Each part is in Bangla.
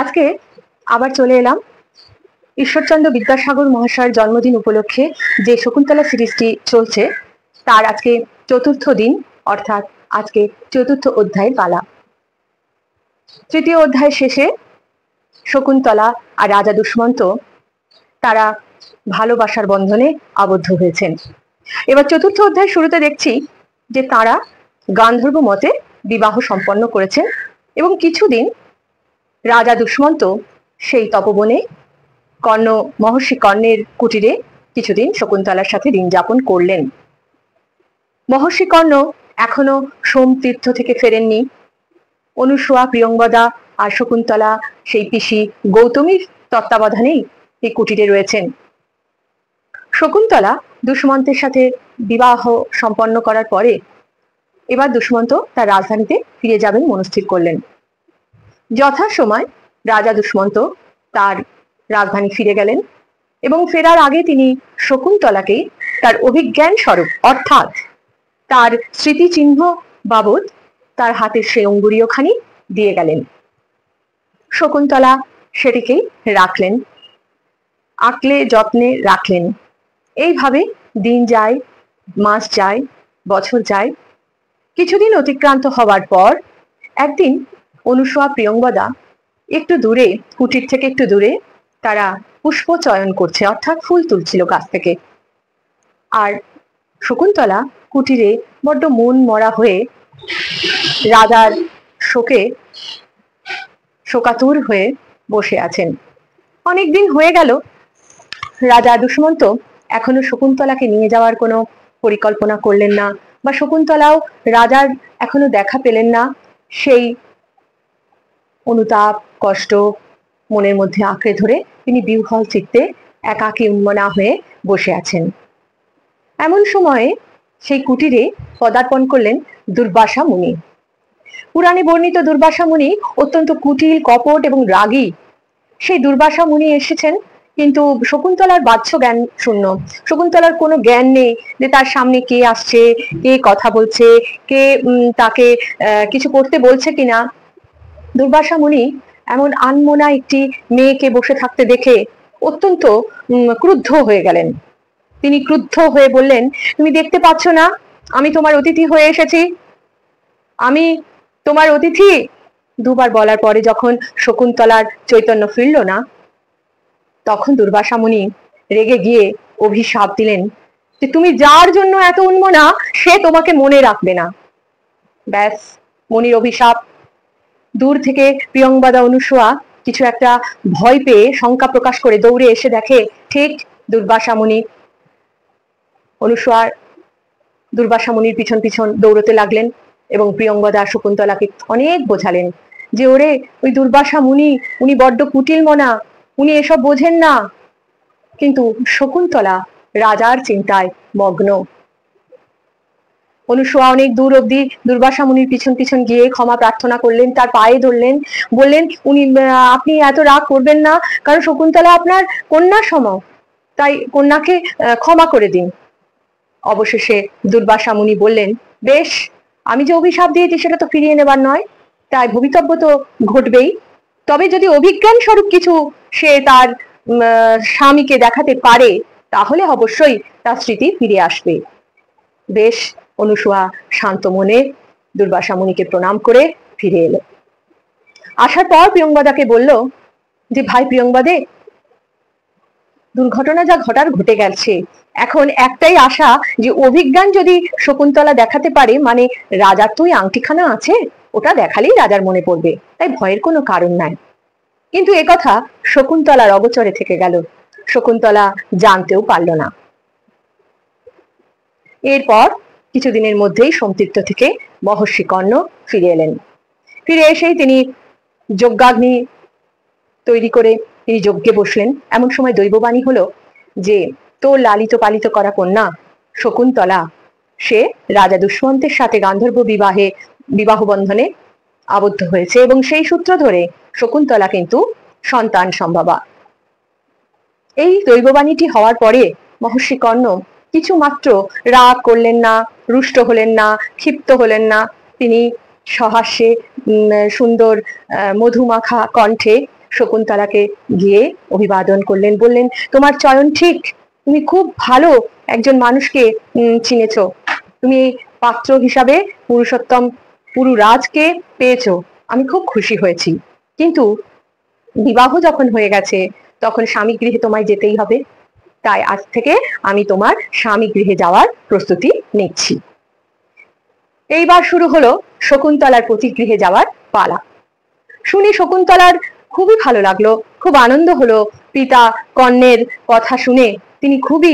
আজকে আবার চলে এলাম ঈশ্বরচন্দ্র বিদ্যাসাগর মহাশয়ের জন্মদিন উপলক্ষে যে শকুন্তলা সিরিজটি চলছে তার আজকে চতুর্থ দিন, অর্থাৎ আজকে চতুর্থ অধ্যায়ের পালা। তৃতীয় অধ্যায় শেষে শকুন্তলা আর রাজা দুষ্মন্ত তারা ভালোবাসার বন্ধনে আবদ্ধ হয়েছেন। এবার চতুর্থ অধ্যায় শুরুতে দেখছি যে তারা গান্ধর্ব মতে বিবাহ সম্পন্ন করেছেন এবং কিছুদিন রাজা দুষ্মন্ত সেই তপবনে মহর্ষি কর্ণের কুটিরে কিছুদিন শকুন্তলার সাথে দিন যাপন করলেন। মহর্ষি কর্ণ এখনো সোমতীর্থ থেকে ফেরেননি। অনুসূয়া, প্রিয়ংবদা আর শকুন্তলা সেই পিসি গৌতমীর তত্ত্বাবধানেই এই কুটিরে রয়েছেন। শকুন্তলা দুষ্মন্তের সাথে বিবাহ সম্পন্ন করার পরে এবার দুষ্মন্ত তার রাজধানীতে ফিরে যাবেন মনস্থির করলেন। যথাসময় রাজা দুষ্মন্ত তার রাজধানী ফিরে গেলেন এবং ফেরার আগে তিনি শকুন্তলাকে তার অভিজ্ঞান স্বরূপ, অর্থাৎ তার স্মৃতিচিহ্ন বাবদ তার হাতের সেই অঙ্গুরীয়খানি দিয়ে গেলেন। শকুন্তলা সেটিকেই রাখলেন, আঁকলে যত্নে রাখলেন। এইভাবে দিন যায়, মাস যায়, বছর যায়। কিছুদিন অতিক্রান্ত হবার পর একদিন অনুসূয়া, প্রিয়ংবদা একটু দূরে, কুটির থেকে একটু দূরে তারা পুষ্প চয়ন করছে, অর্থাৎ ফুল তুলছিল গাছ থেকে। আর শকুন্তলা কুটিরে বড্ড মন মরা হয়ে রাজার শোকে শোকাতুর হয়ে বসে আছেন। অনেকদিন হয়ে গেল, রাজা দুষ্মন্ত এখনো শকুন্তলাকে নিয়ে যাওয়ার কোনো পরিকল্পনা করলেন না, বা শকুন্তলাও রাজার এখনো দেখা পেলেন না। সেই অনুতাপ, কষ্ট মনের মধ্যে আঁকড়ে ধরে তিনি বিহ্বল চিত্তে একাকী উন্মনা হয়ে বসে আছেন। এমন সময়ে সেই কুটিরে পদার্পণ করলেন দুর্বাসা মুনি। পুরাণে বর্ণিত দুর্বাসা মুনি অত্যন্ত কুটিল, কপট এবং রাগী। সেই দুর্বাসা মুনি এসেছেন, কিন্তু শকুন্তলার বাহ্য জ্ঞান শূন্য। শকুন্তলার কোনো জ্ঞান নেই যে তার সামনে কে আসছে, কে কথা বলছে, কে তাকে কিছু করতে বলছে কিনা। দুর্বাসা মুনি এমন আনমনা একটি মেয়েকে বসে থাকতে দেখে অত্যন্ত ক্রুদ্ধ হয়ে গেলেন। তিনি ক্রুদ্ধ হয়ে বললেন, তুমি দেখতে পাচ্ছ না আমি তোমার অতিথি হয়ে এসেছি? আমি তোমার অতিথি। দুবার বলার পরে যখন শকুন্তলার চৈতন্য ফিরল না, তখন দুর্বাসা মুনি রেগে গিয়ে অভিশাপ দিলেন যে তুমি যার জন্য এত উন্মনা সে তোমাকে মনে রাখবে না। ব্যাস, মুনির অভিশাপ। দূর থেকে প্রিয়ংবদা, অনুসূয়া কিছু একটা ভয় পেয়ে শঙ্কা প্রকাশ করে দৌড়ে এসে দেখে ঠিক দুর্বাসা মুনি। অনুসূয়া দুর্বাসা মুনির পিছন পিছন দৌড়তে লাগলেন এবং প্রিয়ংবদা শকুন্তলাকে অনেক বোঝালেন যে ওরে, ওই দুর্বাসা মুনি, উনি বড্ড কুটিল মনা, উনি এসব বোঝেন না। কিন্তু শকুন্তলা রাজার চিন্তায় মগ্ন। অনুসূয়া অনেক দূর অব্দি দুর্বাসা মুনির পিছন পিছন গিয়ে ক্ষমা প্রার্থনা করলেন, তার পায়ে ধরলেন, বললেন আপনি এত রাগ করবেন না, কারণ শকুন্তলা আপনার কন্যা সম, তাই কন্যাকে ক্ষমা করে দিন। অবশেষে দুর্বাসা মুনি বললেন, বেশ, আমি যে অভিশাপ দিয়েছি সেটা তো ফিরিয়ে নেবার নয়, তাই ভবিতব্য তো ঘটবেই। তবে যদি অভিজ্ঞান স্বরূপ কিছু সে তার স্বামীকে দেখাতে পারে তাহলে অবশ্যই তার স্মৃতি ফিরে আসবে। বেশ, অনুসূয়া শান্ত মনে দুর্বাসা মুনিকে প্রণাম করে ফিরে এলো। আসার পর প্রিয়ংবদাকে বলল যে, ভাই প্রিয়ংবদে, দুর্ঘটনা যা ঘটার ঘটে গেছে, এখন একটাই আশা যে অভিজ্ঞান যদি শকুন্তলা দেখাতে পারে, মানে রাজার তো ওই আংটিখানা আছে, ওটা দেখালেই রাজার মনে পড়বে, তাই ভয়ের কোনো কারণ নাই। কিন্তু একথা শকুন্তলার অগোচরে থেকে গেল, শকুন্তলা জানতেও পারল না। এরপর কিছুদিনের মধ্যেই সোমতীর্থ থেকে মহর্ষি কর্ণ ফিরে এলেন। ফিরে এসেই তিনি যজ্ঞাগ্নি তৈরি করে তিনি যজ্ঞে বসলেন। এমন সময় দৈববাণী হলো যে তোর লালিত পালিত করা কন্যা শকুন্তলা, সে রাজা দুষ্মন্তের সাথে গান্ধর্ব বিবাহ বন্ধনে আবদ্ধ হয়েছে এবং সেই সূত্র ধরে শকুন্তলা কিন্তু সন্তান সম্ভবা। এই দৈববাণীটি হওয়ার পরে মহর্ষি কর্ণ কিছু মাত্র রাগ করলেন না, রুষ্ট হলেন না, ক্ষিপ্ত হলেন না। তিনি সহাস্যে সুন্দর মধুমাখা কণ্ঠে শকুন্তলাকে গিয়ে অভিবাদন করলেন, বললেন তোমার চয়ন ঠিক, তুমি খুব ভালো একজন মানুষকে চিনেছো, তুমি পাত্র হিসাবে পুরুষোত্তম পুরুরাজকে পেয়েছো, আমি খুব খুশি হয়েছি। কিন্তু বিবাহ যখন হয়ে গেছে তখন স্বামী গৃহে তোমায় যেতেই হবে, তাই আজ থেকে আমি তোমার স্বামী গৃহে যাওয়ার প্রস্তুতি নিচ্ছি। এইবার শুরু হলো শকুন্তলার পতিগৃহে যাওয়ার পালা। শুনে শকুন্তলার খুবই ভালো লাগলো, খুব আনন্দ হলো। পিতা কর্ণের কথা শুনে তিনি খুবই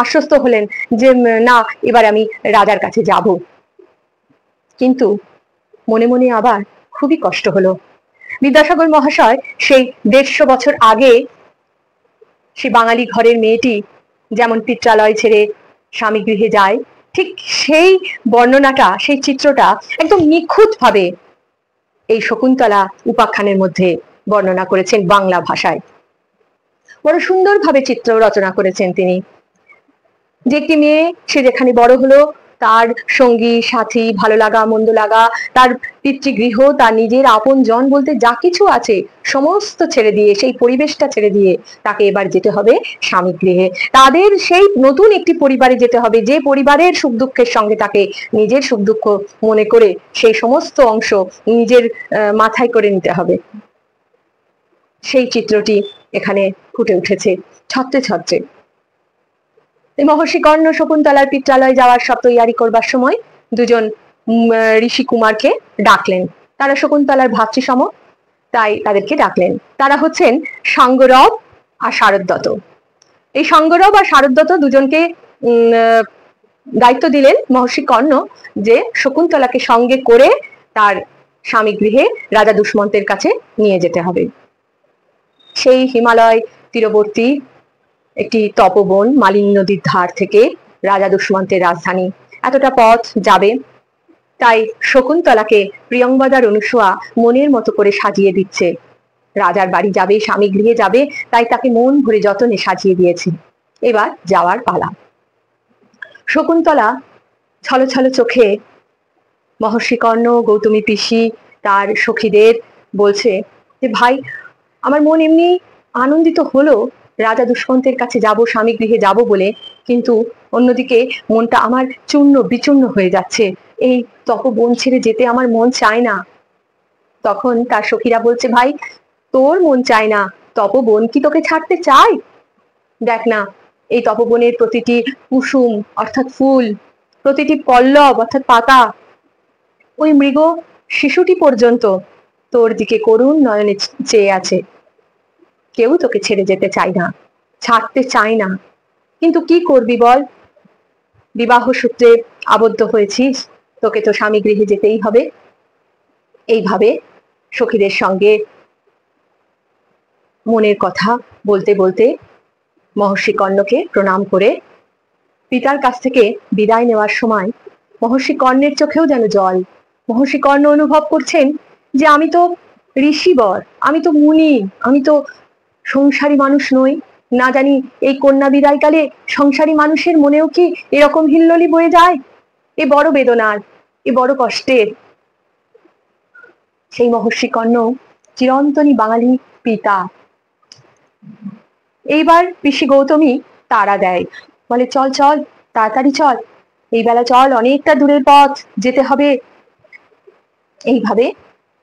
আশ্বস্ত হলেন যে না, এবার আমি রাজার কাছে যাব। কিন্তু মনে মনে আবার খুবই কষ্ট হলো। বিদ্যাসাগর মহাশয় সেই 150 বছর আগে সে বাঙালি ঘরের মেয়েটি যেমন পিত্রালয় ছেড়ে স্বামী গৃহে যায়, ঠিক সেই বর্ণনাটা, সেই চিত্রটা একদম নিখুঁত ভাবে এই শকুন্তলা উপাখ্যানের মধ্যে বর্ণনা করেছেন বাংলা ভাষায়। বড় সুন্দরভাবে চিত্র রচনা করেছেন তিনি। যে একটি মেয়ে, সে যেখানে বড় হলো, তার সঙ্গী সাথী, ভালো লাগা মন্দ লাগা, তার পিতৃগৃহ, তার নিজের আপন জন বলতে যা কিছু আছে সমস্ত ছেড়ে দিয়ে, সেই পরিবেশটা ছেড়ে দিয়ে তাকে এবার যেতে হবে স্বামী গৃহে। তাদের সেই নতুন একটি পরিবারে যেতে হবে, যে পরিবারের সুখ দুঃখের সঙ্গে তাকে নিজের সুখ দুঃখ মনে করে সেই সমস্ত অংশ নিজের মাথায় করে নিতে হবে। সেই চিত্রটি এখানে ফুটে উঠেছে ছত্রে ছত্রে। মহর্ষি কর্ণ শকুন্তলার পিত্রালয়ে যাওয়ার সব তৈয়ারি করবার সময় দুজন ঋষি কুমারকে ডাকলেন। তারা শকুন্তলার ভাতৃসম, তাই তাদেরকে ডাকলেন। তারা হচ্ছেন সাঙ্গরব আর শারদত্ত। এই সাঙ্গরব আর শারদত্ত দুজনকে দায়িত্ব দিলেন মহর্ষি কর্ণ যে শকুন্তলাকে সঙ্গে করে তার স্বামী গৃহে রাজা দুষ্মন্তের কাছে নিয়ে যেতে হবে। সেই হিমালয় তীরবর্তী একটি তপবন, মালিনী নদীর ধার থেকে রাজা দুষ্মন্তের রাজধানী, এতটা পথ যাবে। তাই শকুন্তলাকে প্রিয়ংবদার অনুসূয়া মনের মতো করে সাজিয়ে দিচ্ছে। রাজার বাড়ি যাবে, স্বামী গৃহে যাবে, তাই তাকে মন ভরে যতনে সাজিয়ে দিয়েছে। এবার যাওয়ার পালা। শকুন্তলা ছলছল চোখে মহর্ষি কর্ণ, গৌতমী পিসি, তার সখীদের বলছে যে ভাই, আমার মন এমনি আনন্দিত হলো রাজা দুষ্মন্তের কাছে যাব, স্বামী গৃহে যাব বলে, কিন্তু অন্যদিকে মনটা আমার চূর্ণ বিচূর্ণ হয়ে যাচ্ছে। এই তপবন ছেড়ে যেতে আমার মন চায় না। তখন তার সখীরা বলছে ভাই, তোর মন চায় না, তপবন কি তোকে ছাড়তে চায়? দেখ না, এই তপবনের প্রতিটি কুসুম অর্থাৎ ফুল, প্রতিটি পল্লব অর্থাৎ পাতা, ওই মৃগ শিশুটি পর্যন্ত তোর দিকে করুণ নয়নে চেয়ে আছে। কেউ তোকে ছেড়ে যেতে চায় না, ছাড়তে চায় না, কিন্তু কি করবি বল? বিবাহ সূত্রে আবদ্ধ হয়েছিস, তোকে তো স্বামী গৃহে যেতেই হবে। এইভাবে সখীদের সঙ্গে মনের কথা বলতে বলতে মহর্ষি কর্ণকে প্রণাম করে পিতার কাছ থেকে বিদায় নেওয়ার সময় মহর্ষি কর্ণের চোখেও যেন জল। মহর্ষি কর্ণ অনুভব করছেন যে আমি তো ঋষিবর, আমি তো মুনি, আমি তো সংসারী মানুষ নই। না জানি এই কন্যা বিদায়কালে সংসারী মানুষের মনেও কি এরকম হিল্লোলি বয়ে যায়? এ বড় বেদনার, এ বড় কষ্টের। সেই মহর্ষি কর্ণ চিরন্তনী বাঙালি পিতা। এইবার পিসি গৌতমী তাড়া দেয়, বলে চল চল, তাড়াতাড়ি চল, এই বেলা চল, অনেকটা দূরের পথ যেতে হবে। এইভাবে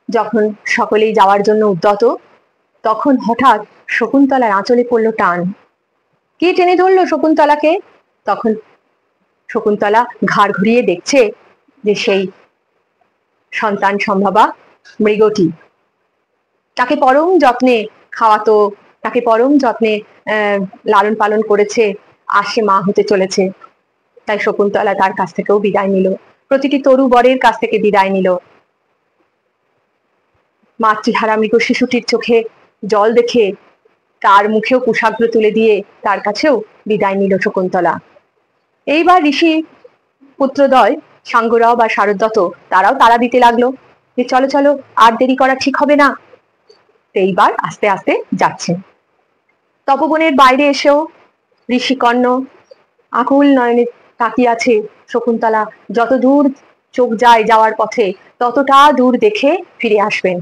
যখন সকলেই যাওয়ার জন্য উদ্যত, তখন হঠাৎ শকুন্তলার আঁচলে পড়ল টান। কে টেনে ধরলো শকুন্তলাকে? তখন শকুন্তলা ঘাড় ঘুরিয়ে দেখছে যে সেই সন্তান সম্ভবা মৃগটি তাকে পরম যত্নে খাওয়াতো, তাকে পরম যত্নে লালন পালন করেছে, আর সে মা হতে চলেছে। তাই শকুন্তলা তার কাছ থেকেও বিদায় নিল, প্রতিটি তরু বরের কাছ থেকে বিদায় নিল। মাতৃহারা মৃগ শিশুটির চোখে জল দেখে তার মুখেও কুশাগ্র তুলে দিয়ে তার কাছেও বিদায় নিল শকুন্তলা। এইবার ঋষি পুত্রদ্বয় সাঙ্গরব আর শারদত্ত তারাও তাড়া দিতে লাগলো যে চলো চলো, আর দেরি করা ঠিক হবে না। এইবার আস্তে আস্তে যাচ্ছে। তপবনের বাইরে এসেও ঋষিকর্ণ আকুল নয়নে তাকিয়ে আছে। শকুন্তলা যত দূর চোখ যায় যাওয়ার পথে ততটা দূর দেখে ফিরে আসবেন।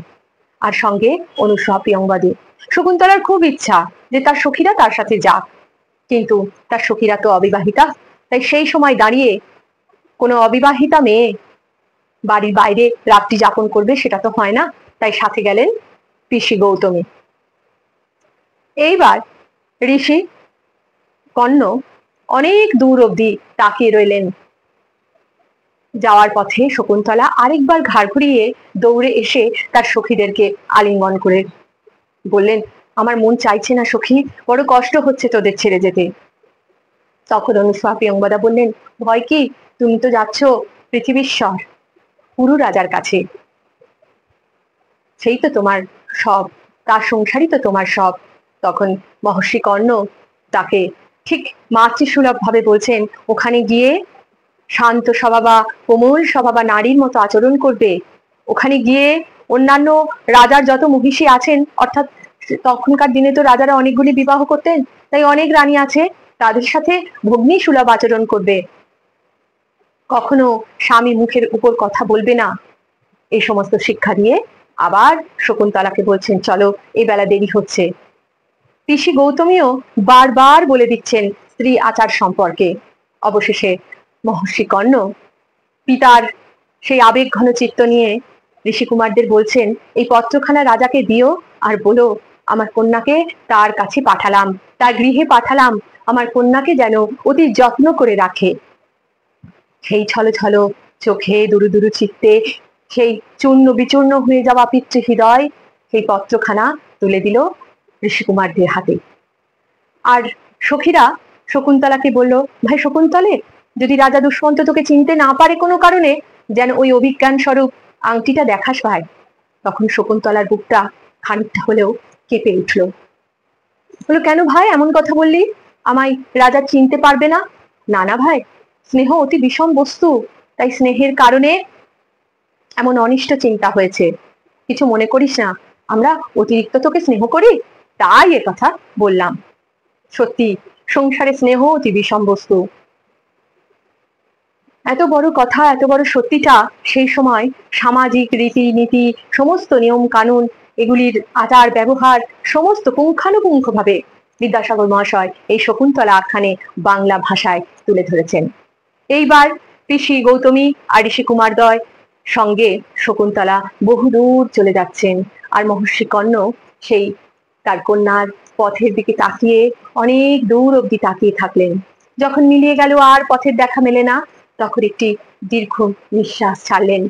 আর সঙ্গে অনুসূয়া প্রিয়ংবদী। শকুন্তলার খুব ইচ্ছা যে তার সখীরা তার সাথে যাক, কিন্তু তার সখীরা তো অবিবাহিতা, তাই সেই সময় দাঁড়িয়ে কোনো অবিবাহিতা মেয়ে বাড়ির বাইরে রাত্রি যাপন করবে সেটা তো হয় না, তাই সাথে গেলেন পিসি গৌতমী। এইবার ঋষি কর্ণ অনেক দূর অবধি তাকিয়ে রইলেন। যাওয়ার পথে শকুন্তলা আরেকবার ঘাড় ঘুরিয়ে দৌড়ে এসে তার সখীদেরকে আলিঙ্গন করে বললেন, আমার মন চাইছে না সখী, বড় কষ্ট হচ্ছে তোদের ছেড়ে যেতে। তখন অনুসূয়া প্রিয়ংবদা বললেন, ভয় কি, তুমি তো যাচ্ছ পৃথিবীশ্বর পুরু রাজার কাছে, সেই তো তোমার সব, তার সংসারই তো তোমার সব। তখন মহর্ষি কর্ণ তাকে ঠিক মাতৃসুলভ ভাবে বলছেন, ওখানে গিয়ে শান্ত স্বভাবা কোমল স্বভাবা নারীর মতো আচরণ করবে, ওখানে গিয়ে অন্যান্য রাজার যত মহিষী আছেন, অর্থাৎ তখনকার দিনে তো রাজারা অনেকগুলি বিবাহ করতেন, তাই অনেক রানী আছে, তাদের সাথে ভগ্নী সুলভ আচরণ করবে, কখনো স্বামী মুখের উপর কথা বলবে না। এই সমস্ত শিক্ষা দিয়ে আবার শকুন্তলাকে বলছেন, চলো এই বেলা দেরি হচ্ছে। পিসি গৌতমীও বারবার বলে দিচ্ছেন স্ত্রী আচার সম্পর্কে। অবশেষে মহর্ষি কর্ণ পিতার সেই আবেগ ঘন চিত্ত নিয়ে ঋষিকুমারদের বলছেন, এই পত্রখানা রাজাকে দিও আর বলো, আমার কন্যাকে তার কাছে পাঠালাম, তার গৃহে পাঠালাম, আমার কন্যাকে যেন অতি যত্ন করে রাখে। সেই ছলো ছলো চোখে দুরু দুরু চিত্তে সেই চূর্ণ বিচূর্ণ হয়ে যাওয়া পিতৃ হৃদয় সেই পত্রখানা তুলে দিল ঋষিকুমারদের হাতে। আর সখীরা শকুন্তলাকে বলল, ভাই শকুন্তলে, যদি রাজা দুষ্মন্ত তোকে চিনতে না পারে কোনো কারণে, যেন ওই অভিজ্ঞান স্বরূপ আংটিটা দেখাস ভাই। তখন শকুন্তলার বুকটা খানিকটা হলেও কেঁপে উঠল। বললো, কেন ভাই এমন কথা বললি, আমায় রাজা চিনতে পারবে না? না না ভাই, স্নেহ অতি বিষম বস্তু, তাই স্নেহের কারণে এমন অনিষ্ট চিন্তা হয়েছে, কিছু মনে করিস না, আমরা অতিরিক্ত তোকে স্নেহ করি, তাই এ কথা বললাম। সত্যি সংসারে স্নেহ অতি বিষম বস্তু। এত বড় কথা, এত বড় সত্যিটা সেই সময় সামাজিক রীতিনীতি, সমস্ত নিয়ম কানুন, এগুলির আচার ব্যবহার সমস্ত পুঙ্খানুপুঙ্খ ভাবে বিদ্যাসাগর মহাশয় এই শকুন্তলা আখ্যানে বাংলা ভাষায় তুলে ধরেছেন। এইবার পিসি গৌতমী আর ঋষি কুমারদ্বয় সঙ্গে শকুন্তলা বহুদূর চলে যাচ্ছেন, আর মহর্ষি কর্ণ সেই তার কন্যার পথের দিকে তাকিয়ে অনেক দূর অবধি তাকিয়ে থাকলেন। যখন মিলিয়ে গেল আর পথের দেখা মেলে না, তখন একটি দীর্ঘ নিঃশ্বাস ছাড়লেন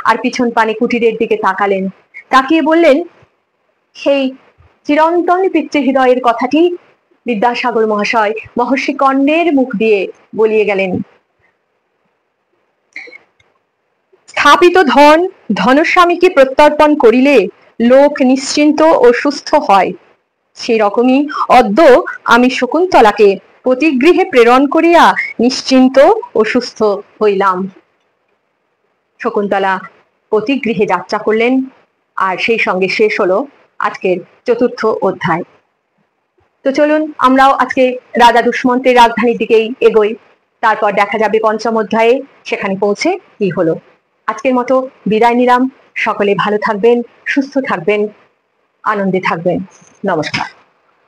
আর পিছন পানে কুটিরের দিকে তাকালেন। তাকিয়ে বললেন, সেই চিরন্তন পিতৃহৃদয়ের কথাটি বিদ্যাসাগর মহাশয় মহর্ষি কর্ণের মুখ দিয়ে বলিয়ে গেলেন। স্থাপিত ধন ধনস্বামীকে প্রত্যর্পণ করিলে লোক নিশ্চিন্ত ও সুস্থ হয়, সেই রকমই অদ্য আমি শকুন্তলাকে পতিগৃহে প্রেরণ করিয়া নিশ্চিন্ত ও সুস্থ হইলাম। শকুন্তলা পতিগৃহে যাত্রা করলেন, আর সেই সঙ্গে শেষ হলো আজকের চতুর্থ অধ্যায়। তো চলুন আমরাও আজকে রাজা দুষ্মন্তের রাজধানীর দিকেই এগোই, তারপর দেখা যাবে পঞ্চম অধ্যায়ে সেখানে পৌঁছে কি হলো। আজকের মতো বিদায় নিলাম, সকলে ভালো থাকবেন, সুস্থ থাকবেন, আনন্দে থাকবেন। নমস্কার।